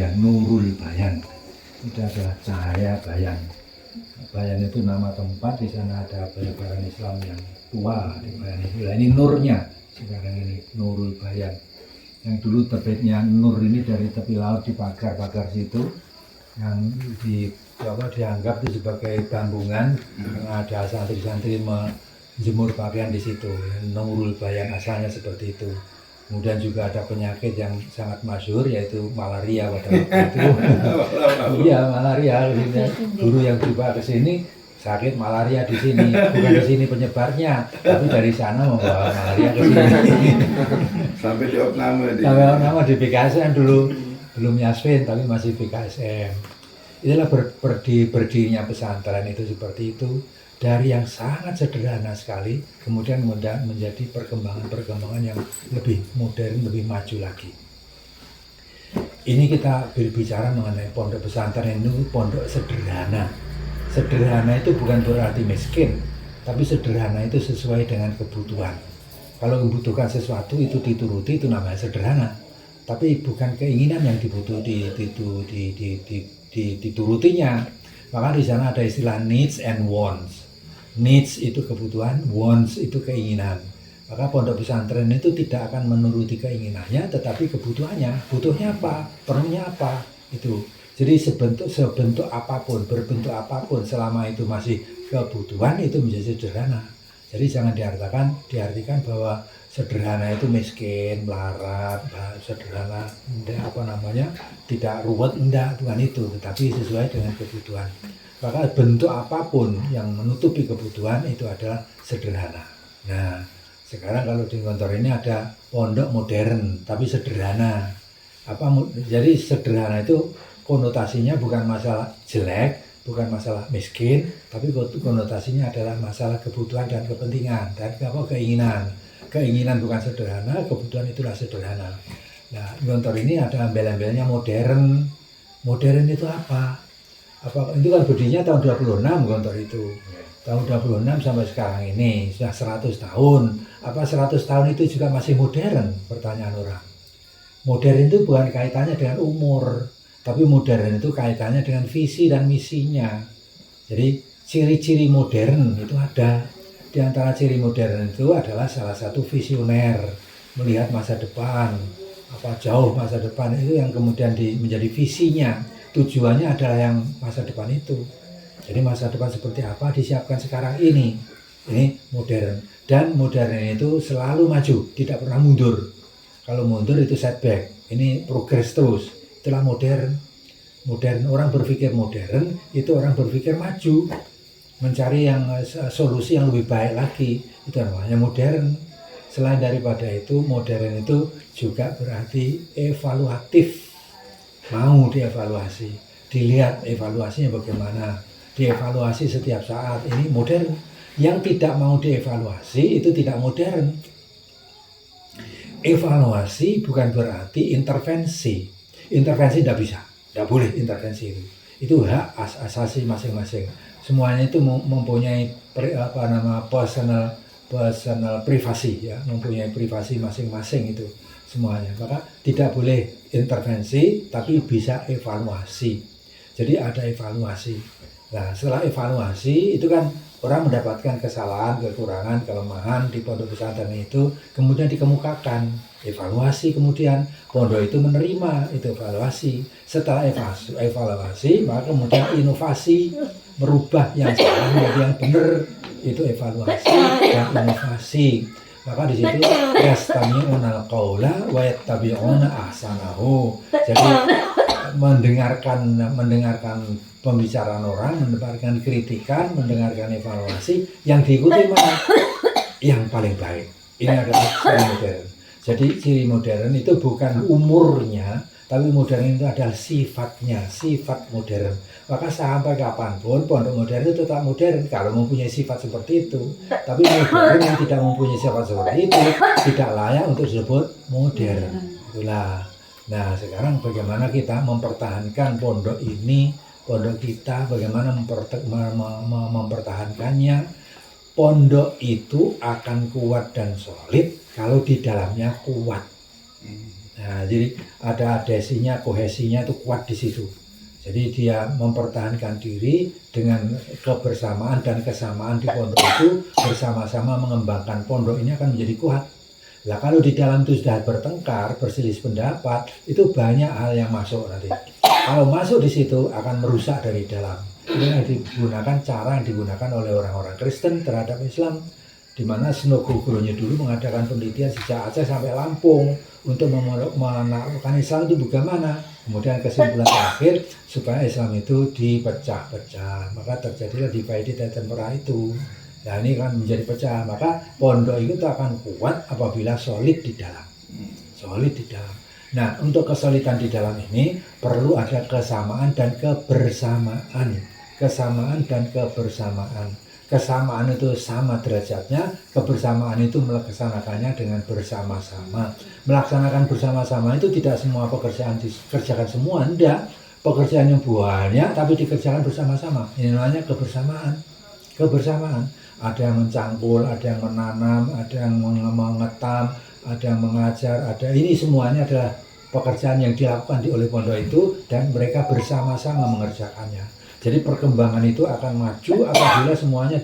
yang Nurul Bayan. Itu adalah cahaya bayan. Bayan itu nama tempat, di sana ada penyebaran Islam yang tua di Bayan itu. Nah, ini nurnya sekarang ini Nurul Bayan. Yang dulu terbitnya nur ini dari tepi laut di pagar-pagar situ, yang dianggap itu sebagai tambungan karena ada santri-santri menjemur pakaian di situ. Nurul Bayan asalnya seperti itu. Kemudian juga ada penyakit yang sangat masyhur yaitu malaria pada waktu itu. Iya, malaria. Guru yang dibawa ke sini sakit malaria di sini, bukan di sini penyebarnya, tapi dari sana membawa malaria ke sini. Sampai di opname di BKSM dulu, belum Yasmin tapi masih BKSM. Itulah berdirinya pesantren itu seperti itu. Dari yang sangat sederhana sekali, kemudian menjadi perkembangan yang lebih modern, lebih maju lagi. Ini kita berbicara mengenai pondok pesantren itu pondok sederhana. Sederhana itu bukan berarti miskin, tapi sederhana itu sesuai dengan kebutuhan. Kalau membutuhkan sesuatu itu dituruti, itu namanya sederhana. Tapi bukan keinginan yang diturutinya. Maka di sana ada istilah needs and wants. Needs itu kebutuhan, wants itu keinginan. Maka pondok pesantren itu tidak akan menuruti keinginannya, tetapi kebutuhannya. Butuhnya apa? Perlunya apa? Itu. Jadi sebentuk apapun, berbentuk apapun, selama itu masih kebutuhan, itu menjadi sederhana. Jadi jangan diartikan bahwa sederhana itu miskin, melarat, sederhana, tidak ruwet, bukan itu, tetapi sesuai dengan kebutuhan. Maka bentuk apapun yang menutupi kebutuhan itu adalah sederhana. Nah, sekarang kalau di kantor ini ada pondok modern, tapi sederhana. Jadi sederhana itu konotasinya bukan masalah jelek, bukan masalah miskin, tapi konotasinya adalah masalah kebutuhan dan kepentingan dan keinginan. Keinginan bukan sederhana, kebutuhan itulah sederhana. Nah, kantor ini ada embel-embelnya modern. Modern itu apa? Itu kan berdirinya tahun 26 kantor itu. Tahun 26 sampai sekarang ini sudah 100 tahun. Apa 100 tahun itu juga masih modern? Pertanyaan orang. Modern itu bukan kaitannya dengan umur, tapi modern itu kaitannya dengan visi dan misinya. Jadi ciri-ciri modern itu ada. Di antara ciri modern itu adalah salah satu visioner, melihat masa depan, jauh masa depan itu yang kemudian menjadi visinya. Tujuannya adalah yang masa depan itu. Jadi masa depan seperti apa disiapkan sekarang ini. Ini modern. Dan modern itu selalu maju, tidak pernah mundur. Kalau mundur itu setback. Ini progres terus. Itulah modern. Modern, orang berpikir modern, itu orang berpikir maju. Mencari solusi yang lebih baik lagi. Itu namanya modern. Selain daripada itu, modern itu juga berarti evaluatif. Mau dievaluasi, dilihat evaluasinya bagaimana, dievaluasi setiap saat. Ini modern. Yang tidak mau dievaluasi itu tidak modern. Evaluasi bukan berarti intervensi. Intervensi tidak bisa, tidak boleh intervensi itu. Itu hak asasi masing-masing. Semuanya itu mempunyai personal privasi, ya, mempunyai privasi masing-masing itu semuanya. Maka tidak boleh intervensi, tapi bisa evaluasi. Jadi ada evaluasi. Nah, setelah evaluasi itu kan orang mendapatkan kesalahan, kekurangan, kelemahan di pondok pesantren itu, kemudian dikemukakan. Evaluasi, kemudian pondok itu menerima itu evaluasi. Setelah evaluasi, maka kemudian inovasi, merubah yang salah menjadi yang benar. Itu evaluasi dan inovasi. Maka di situ yastami'unal qaula wa yattabi'una ahsanahu. Jadi mendengarkan pembicaraan orang, mendengarkan kritikan, mendengarkan evaluasi, yang diikuti mana? Yang paling baik. Ini adalah ciri modern. Jadi ciri modern itu bukan umurnya, tapi modern itu adalah sifatnya, sifat modern. Maka sampai kapanpun pondok modern itu tetap modern kalau mempunyai sifat seperti itu. Tapi modern yang tidak mempunyai sifat seperti itu tidak layak untuk disebut modern. Itulah. Nah, sekarang bagaimana kita mempertahankan pondok ini, pondok kita, bagaimana mempertahankannya. Pondok itu akan kuat dan solid kalau di dalamnya kuat. Nah, jadi ada adhesinya, kohesinya itu kuat di situ. Jadi dia mempertahankan diri dengan kebersamaan dan kesamaan di pondok itu, bersama-sama mengembangkan pondok ini akan menjadi kuat. Nah, kalau di dalam itu sudah bertengkar, berselisih pendapat, itu banyak hal yang masuk nanti. Kalau masuk di situ akan merusak dari dalam. Ini yang digunakan, cara yang digunakan oleh orang-orang Kristen terhadap Islam, di mana Snogogoronya dulu mengadakan penelitian sejak Aceh sampai Lampung untuk menaklukkan Islam itu bagaimana. Kemudian kesimpulan terakhir supaya Islam itu dipecah-pecah, maka terjadilah divided and tempera itu. Nah, ini kan menjadi pecah, maka pondok itu akan kuat apabila solid di dalam. Solid di dalam. Nah, untuk kesolidan di dalam ini perlu ada kesamaan dan kebersamaan. Kesamaan dan kebersamaan. Kesamaan itu sama derajatnya, kebersamaan itu melaksanakannya dengan bersama-sama. Melaksanakan bersama-sama itu tidak semua pekerjaan dikerjakan semua, enggak. Pekerjaan yang banyak tapi dikerjakan bersama-sama. Ini namanya kebersamaan. Kebersamaan. Ada yang mencangkul, ada yang menanam, ada yang mengetam, ada yang mengajar, ada ini semuanya adalah pekerjaan yang dilakukan oleh pondok itu dan mereka bersama-sama mengerjakannya. Jadi perkembangan itu akan maju apabila semuanya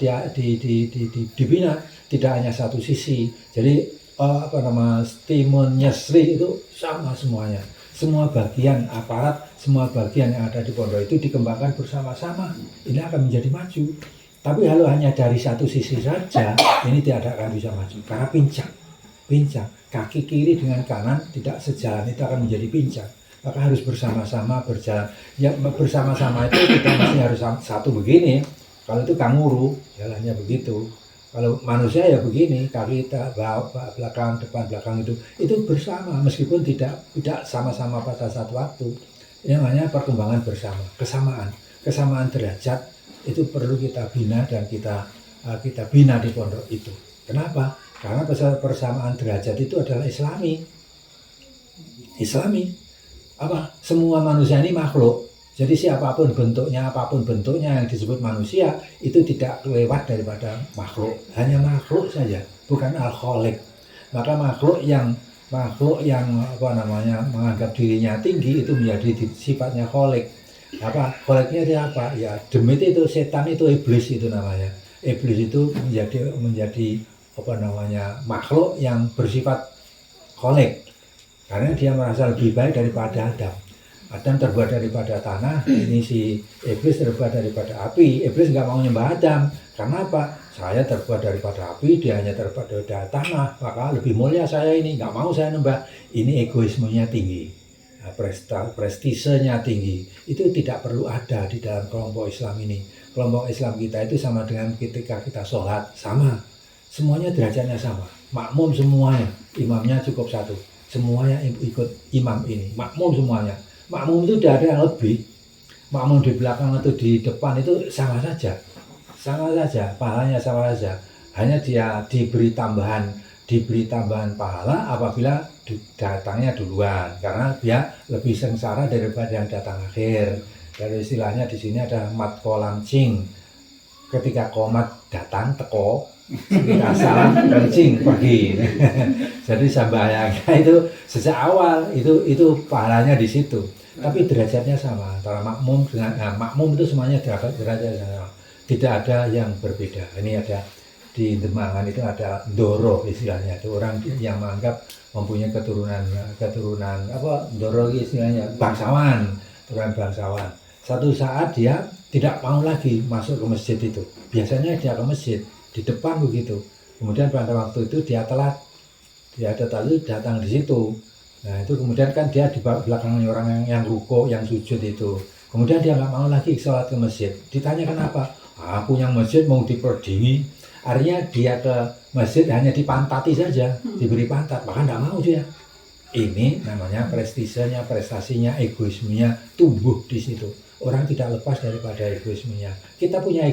dibina, tidak hanya satu sisi. Jadi timunnya Sri itu sama semuanya. Semua bagian aparat, semua bagian yang ada di pondok itu dikembangkan bersama-sama. Ini akan menjadi maju. Tapi kalau hanya dari satu sisi saja, ini tidak akan bisa maju. Karena pincang. Kaki kiri dengan kanan tidak sejalan, itu akan menjadi pincang. Maka harus bersama-sama berjalan. Ya bersama-sama itu kita mesti harus satu begini. Kalau itu kanguru, jalannya begitu. Kalau manusia ya begini, kaki belakang, depan, belakang itu bersama. Meskipun tidak sama-sama pada satu waktu. Ini namanya perkembangan bersama, kesamaan derajat. Itu perlu kita bina dan kita bina di pondok itu. Kenapa? Karena persamaan derajat itu adalah Islami. Apa? Semua manusia ini makhluk. Jadi apapun bentuknya yang disebut manusia itu tidak lewat daripada makhluk. Hanya makhluk saja, bukan al-khaliq. Maka makhluk yang menganggap dirinya tinggi itu menjadi sifatnya khaliq. Kholiknya dia apa? Ya demit itu, setan itu, iblis itu namanya. Iblis itu menjadi makhluk yang bersifat kholik. Karena dia merasa lebih baik daripada Adam. Adam terbuat daripada tanah, ini si iblis terbuat daripada api. Iblis nggak mau nyembah Adam. Karena apa? Saya terbuat daripada api, dia hanya terbuat daripada tanah. Maka lebih mulia saya ini, nggak mau saya nyembah. Ini egoismenya tinggi. Prestisenya tinggi, itu tidak perlu ada di dalam kelompok Islam ini. Kelompok Islam kita itu sama dengan ketika kita sholat, sama, semuanya derajatnya sama, makmum semuanya, imamnya cukup satu, semuanya ikut imam ini, makmum semuanya. Makmum itu tidak ada yang lebih, makmum di belakang atau di depan itu sama saja, pahalanya sama saja, hanya dia diberi tambahan pahala apabila datangnya duluan, karena dia lebih sengsara daripada yang datang akhir. Dari istilahnya di sini ada mat kolam cing. Ketika komat datang teko, ketika salam kencing pergi. Jadi sambayangnya itu sejak awal itu pahalanya di situ. Tapi derajatnya sama antara makmum dengan makmum itu semuanya derajatnya sama. Tidak ada yang berbeda. Ini ada di Demangan itu ada Doro istilahnya, itu orang yang menganggap mempunyai keturunan Doro istilahnya bangsawan, turunan bangsawan. Satu saat dia tidak mau lagi masuk ke masjid itu. Biasanya dia ke masjid di depan begitu. Kemudian pada waktu itu dia telat datang di situ. Nah itu kemudian kan dia di belakangnya orang yang ruko, yang sujud itu. Kemudian dia nggak mau lagi sholat ke masjid. Ditanya kenapa? Aku yang masjid mau diperdingi. Artinya dia ke masjid hanya dipantati saja, diberi pantat, bahkan tidak mau dia. Ini namanya prestisenya, prestasinya, egoismenya tumbuh di situ. Orang tidak lepas daripada egoismenya. Kita punya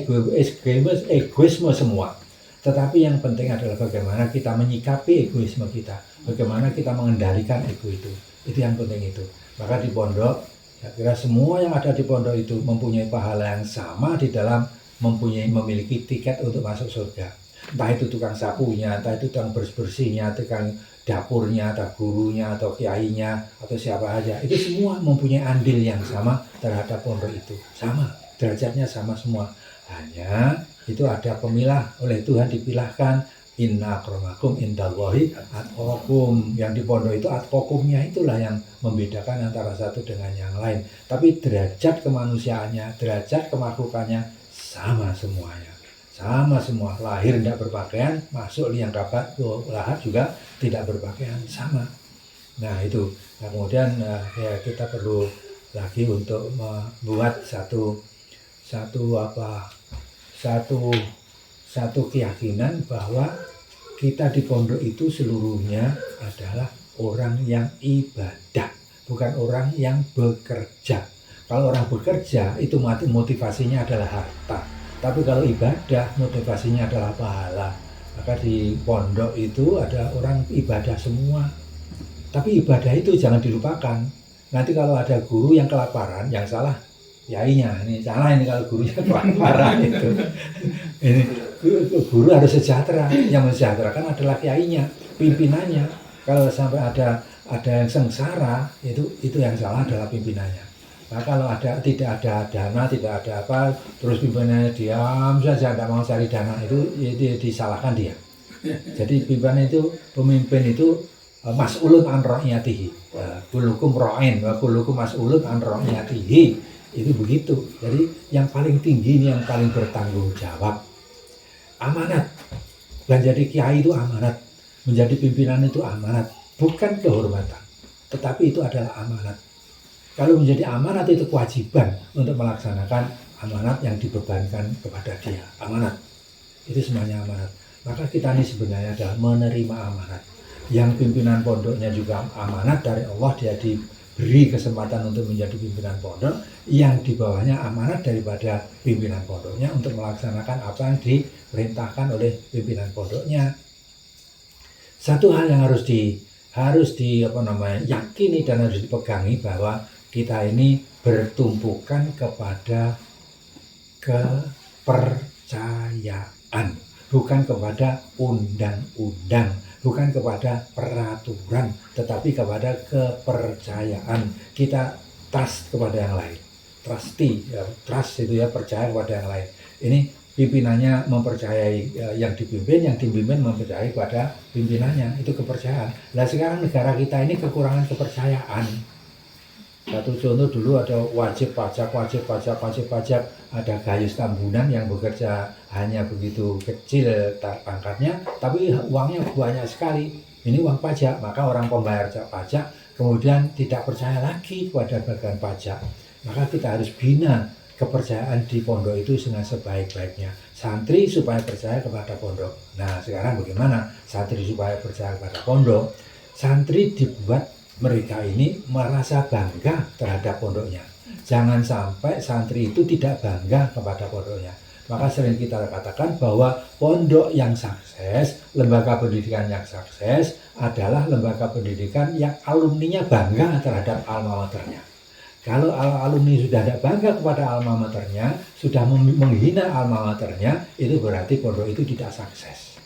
egoisme semua. Tetapi yang penting adalah bagaimana kita menyikapi egoisme kita, bagaimana kita mengendalikan ego itu. Itu yang penting itu. Maka di pondok, saya kira semua yang ada di pondok itu mempunyai pahala yang sama di dalam memiliki tiket untuk masuk surga. Entah itu tukang sapunya, entah itu tukang bersihnya, tukang dapurnya atau gurunya atau kiainya atau siapa aja, itu semua mempunyai andil yang sama terhadap pondok itu, sama derajatnya sama semua. Hanya itu ada pemilah, oleh Tuhan dipilahkan, inna akramakum indallahi atqakum. Yang di pondok itu atqakumnya itulah yang membedakan antara satu dengan yang lain. Tapi derajat kemanusiaannya, derajat kemakhlukannya sama semuanya. Sama semua, lahir tidak berpakaian, masuk liang lahat juga tidak berpakaian, sama. Nah itu, nah, kemudian ya kita perlu lagi untuk membuat satu keyakinan bahwa kita di pondok itu seluruhnya adalah orang yang ibadah, bukan orang yang bekerja. Kalau orang bekerja itu motivasinya adalah harta, tapi kalau ibadah motivasinya adalah pahala. Maka di pondok itu ada orang ibadah semua, tapi ibadah itu jangan dilupakan. Nanti kalau ada guru yang kelaparan, yang salah kiainya, ini salah ini kalau gurunya kelaparan itu. Ini guru harus sejahtera, yang mensejahterakan adalah kiainya, pimpinannya. Kalau sampai ada yang sengsara, itu yang salah adalah pimpinannya. Nah kalau tidak ada dana, tidak ada apa, terus pimpinannya diam saja, tidak mau cari dana, itu disalahkan dia. Jadi pemimpin itu mas'ulun an ra'iyatihi, kullukum ra'in wa kullukum mas'ulun an ra'iyatihi. Itu begitu. Jadi yang paling tinggi ini yang paling bertanggung jawab. Amanat. Dan jadi kiai itu amanat. Menjadi pimpinan itu amanat. Bukan kehormatan. Tetapi itu adalah amanat. Kalau menjadi amanat itu kewajiban untuk melaksanakan amanat yang dibebankan kepada dia. Amanat. Itu semuanya amanat. Maka kita ini sebenarnya adalah menerima amanat. Yang pimpinan pondoknya juga amanat dari Allah, dia diberi kesempatan untuk menjadi pimpinan pondok, yang di bawahnya amanat daripada pimpinan pondoknya untuk melaksanakan apa yang diperintahkan oleh pimpinan pondoknya. Satu hal yang harus yakini dan harus dipegangi, bahwa kita ini bertumpukan kepada kepercayaan, bukan kepada undang-undang, bukan kepada peraturan, tetapi kepada kepercayaan. Kita trust kepada yang lain, trust itu ya, percaya kepada yang lain. Ini pimpinannya mempercayai yang dipimpin, yang dipimpin mempercayai kepada pimpinannya, itu kepercayaan. Nah sekarang negara kita ini kekurangan kepercayaan. Satu contoh, dulu ada wajib pajak, ada Gayus Tambunan yang bekerja hanya begitu kecil pangkatnya, tapi uangnya banyak sekali. Ini uang pajak, maka orang pembayar pajak kemudian tidak percaya lagi kepada bagian pajak. Maka kita harus bina kepercayaan di pondok itu dengan sebaik-baiknya. Santri supaya percaya kepada pondok. Nah sekarang bagaimana santri supaya percaya kepada pondok? Santri dibuat mereka ini merasa bangga terhadap pondoknya. Jangan sampai santri itu tidak bangga kepada pondoknya. Maka sering kita katakan bahwa pondok yang sukses, lembaga pendidikan yang sukses adalah lembaga pendidikan yang alumninya bangga terhadap alma maternya. Kalau alumni sudah tidak bangga kepada alma maternya, sudah menghina alma maternya, itu berarti pondok itu tidak sukses.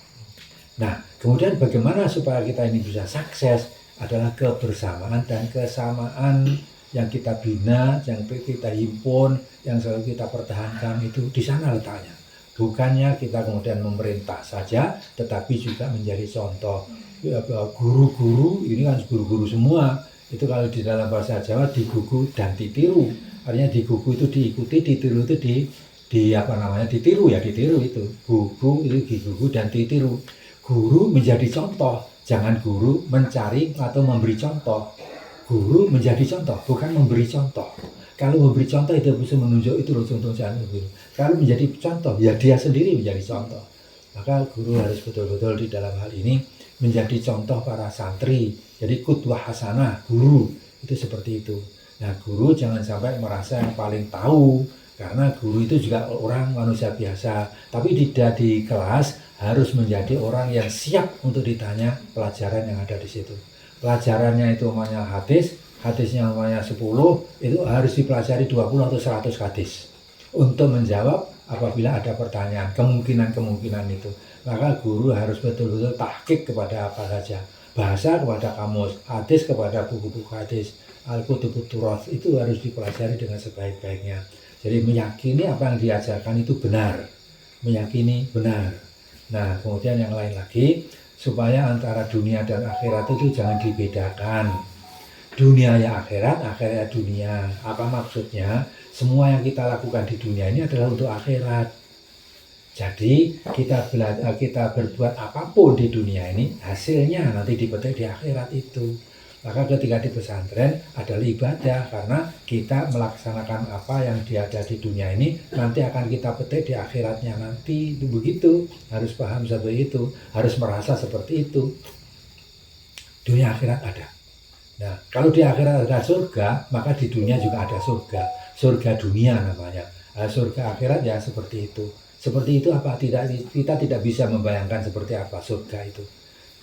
Nah, kemudian bagaimana supaya kita ini bisa sukses? Adalah kebersamaan dan kesamaan yang kita bina, yang kita himpun, yang selalu kita pertahankan, itu di sana letaknya. Bukannya kita kemudian memerintah saja, tetapi juga menjadi contoh. Guru-guru, ini kan guru-guru semua, itu kalau di dalam bahasa Jawa digugu dan ditiru. Artinya digugu itu diikuti, ditiru itu ditiru itu. Gugu itu digugu dan ditiru. Guru menjadi contoh. Jangan guru mencari atau memberi contoh. Guru menjadi contoh, bukan memberi contoh. Kalau memberi contoh itu bisa menunjuk, itu loh contoh jangan guru. Kalau menjadi contoh, ya dia sendiri menjadi contoh. Maka guru harus betul-betul di dalam hal ini menjadi contoh para santri. Jadi qudwah hasanah, guru itu seperti itu. Nah guru jangan sampai merasa yang paling tahu, karena guru itu juga orang manusia biasa. Tapi tidak di kelas harus menjadi orang yang siap untuk ditanya pelajaran yang ada di situ. Pelajarannya itu namanya hadisnya namanya 10, itu harus dipelajari 20 atau 100 hadis untuk menjawab apabila ada pertanyaan, kemungkinan itu. Maka guru harus betul-betul tahqiq kepada apa saja. bahasa kepada kamus, hadis kepada buku-buku hadis, al-kutubut turath itu harus dipelajari dengan sebaik-baiknya. Jadi meyakini apa yang diajarkan itu benar, meyakini benar. Nah, kemudian yang lain lagi, supaya antara dunia dan akhirat itu jangan dibedakan. Dunia ya akhirat, akhirat ya dunia. Apa maksudnya? Semua yang kita lakukan di dunia ini adalah untuk akhirat. Jadi kita berbuat apapun di dunia ini, hasilnya nanti dipetik di akhirat itu. Maka ketika di pesantren adalah ibadah, karena kita melaksanakan apa yang ada di dunia ini nanti akan kita petik di akhiratnya nanti. Itu begitu, harus paham seperti itu, harus merasa seperti itu. Dunia akhirat ada. Nah, kalau di akhirat ada surga, maka di dunia juga ada surga. Surga dunia namanya. Surga akhirat ya seperti itu. Seperti itu apa? Kita tidak bisa membayangkan seperti apa surga itu.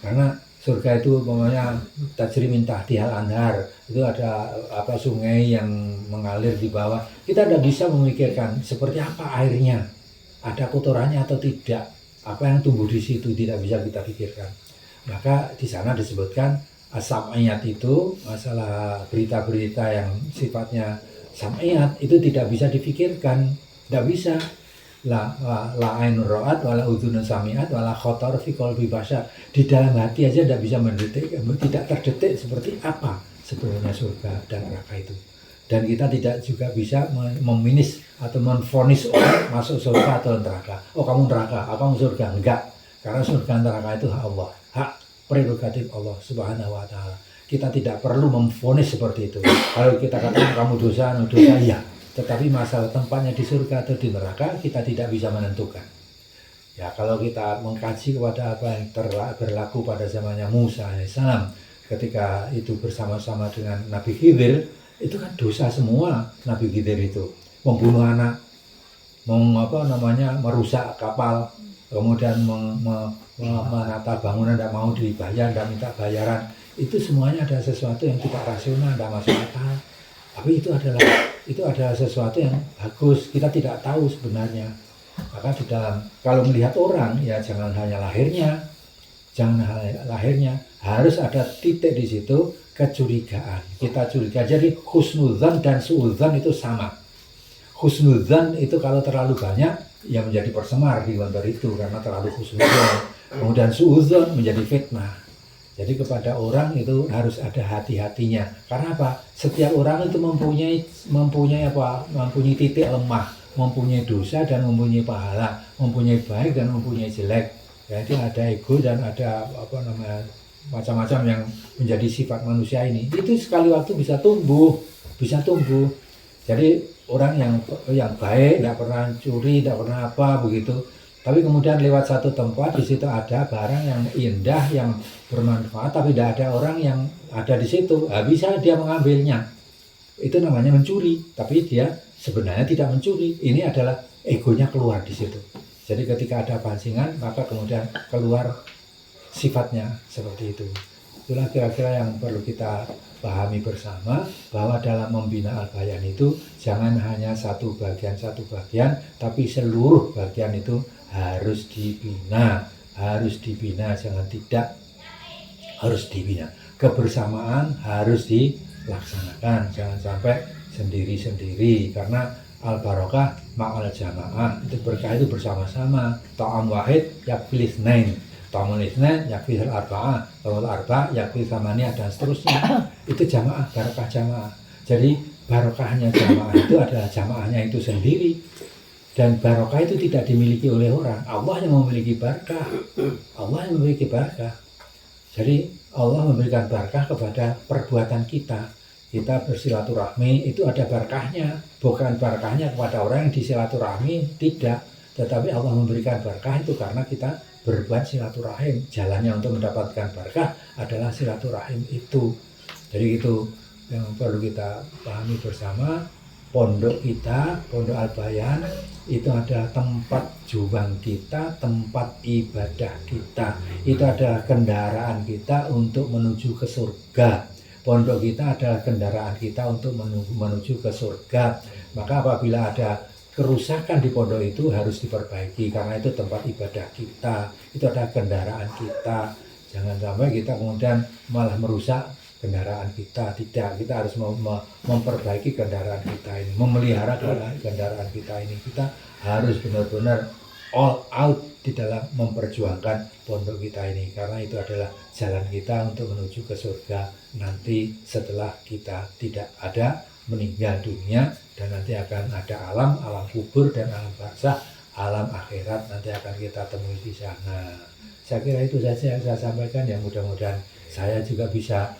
Karena surga itu pokoknya tajri min tahtihal anhar, itu ada sungai yang mengalir di bawah. Kita tidak bisa memikirkan seperti apa airnya, ada kotorannya atau tidak, apa yang tumbuh di situ tidak bisa kita pikirkan. Maka di sana disebutkan sam'iyat itu, masalah berita-berita yang sifatnya sam'iyat itu tidak bisa dipikirkan, tidak bisa. La ainur ra'at wala udhunun sami'at wala khotor fi qalbi bashar. Di dalam hati aja tidak bisa mendetik, tidak terdetik seperti apa sebenarnya surga dan neraka itu. Dan kita tidak juga bisa meminis atau menvonis orang masuk surga atau neraka. Oh, kamu neraka, kamu surga. Enggak. Karena surga neraka itu hak Allah, hak prerogatif Allah Subhanahu wa taala. Kita tidak perlu memvonis seperti itu. Kalau kita katakan kamu dosa iya. Tetapi masalah tempatnya di surga atau di neraka kita tidak bisa menentukan. Ya, kalau kita mengkaji kepada apa yang berlaku pada zamannya Musa alaihissalam, ketika itu bersama-sama dengan Nabi Khidir, itu kan dosa semua. Nabi Khidir itu membunuh anak, merusak kapal, kemudian menata bangunan, tidak mau dibayar, tidak minta bayaran. Itu semuanya ada sesuatu yang tidak rasional, tidak masuk akal. Tapi itu adalah sesuatu yang bagus, kita tidak tahu sebenarnya. Maka di dalam, kalau melihat orang ya jangan hanya lahirnya, harus ada titik di situ kecurigaan. Kita curiga. Jadi husnudzan dan suudzan itu sama. Husnudzan itu kalau terlalu banyak ya menjadi persemar di kantor itu karena terlalu husnudzan. Kemudian suudzan menjadi fitnah. Jadi kepada orang itu harus ada hati-hatinya. Karena apa? Setiap orang itu mempunyai titik lemah, mempunyai dosa dan mempunyai pahala, mempunyai baik dan mempunyai jelek. Jadi ada ego dan ada macam-macam yang menjadi sifat manusia ini. Itu sekali waktu bisa tumbuh. Jadi orang yang baik, tidak pernah curi, tidak pernah apa begitu. Tapi kemudian lewat satu tempat, di situ ada barang yang indah, yang bermanfaat, tapi tidak ada orang yang ada di situ. Bisa dia mengambilnya. Itu namanya mencuri. Tapi dia sebenarnya tidak mencuri. Ini adalah egonya keluar di situ. Jadi ketika ada pancingan, maka kemudian keluar sifatnya seperti itu. Itulah kira-kira yang perlu kita pahami bersama, bahwa dalam membina Al-Bayan itu jangan hanya satu bagian, tapi seluruh bagian itu harus dibina, jangan tidak, harus dibina. Kebersamaan harus dilaksanakan, jangan sampai sendiri-sendiri, karena al-barokah ma'al jamaah, itu berkah itu bersama-sama. Ta'am wahid yakfil itsnain, ta'amul itsnain yakfil arba'ah, ta'amul arba' yakfil thamaniyah, dan seterusnya. Itu jamaah, barokah jamaah. Jadi barokahnya jamaah itu adalah jamaahnya itu sendiri. Dan barokah itu tidak dimiliki oleh orang. Allah yang memiliki barakah. Jadi Allah memberikan barakah kepada perbuatan kita. Kita bersilaturahmi itu ada barakahnya. Bukan barakahnya kepada orang yang disilaturahmi, tidak. Tetapi Allah memberikan barakah itu karena kita berbuat silaturahim. Jalannya untuk mendapatkan barakah adalah silaturahim itu. Jadi itu yang perlu kita pahami bersama. Pondok kita, Pondok Al-Bayan, itu adalah tempat juang kita, tempat ibadah kita. Itu adalah kendaraan kita untuk menuju ke surga. Pondok kita adalah kendaraan kita untuk menuju ke surga. Maka apabila ada kerusakan di pondok itu harus diperbaiki, karena itu tempat ibadah kita. Itu adalah kendaraan kita. Jangan sampai kita kemudian malah merusak kendaraan kita. Tidak, kita harus memperbaiki kendaraan kita ini, memelihara kendaraan kita ini. Kita harus benar-benar all out di dalam memperjuangkan pondok kita ini, karena itu adalah jalan kita untuk menuju ke surga nanti setelah kita tidak ada, meninggal dunia, dan nanti akan ada alam kubur dan alam barzakh, alam akhirat nanti akan kita temui di sana. Saya kira itu saja yang saya sampaikan, yang mudah-mudahan saya juga bisa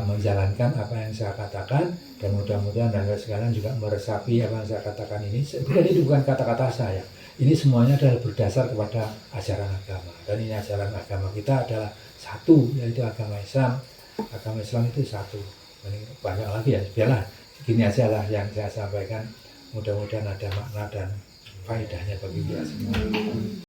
menjalankan apa yang saya katakan, dan mudah-mudahan Anda sekalian juga meresapi apa yang saya katakan ini. Sebenarnya ini bukan kata-kata saya, ini semuanya adalah berdasar kepada ajaran agama, dan ini ajaran agama kita adalah satu, yaitu agama Islam. Agama Islam itu satu. Ini banyak lagi ya, biarlah gini aja lah yang saya sampaikan, mudah-mudahan ada makna dan faedahnya bagi kita semua.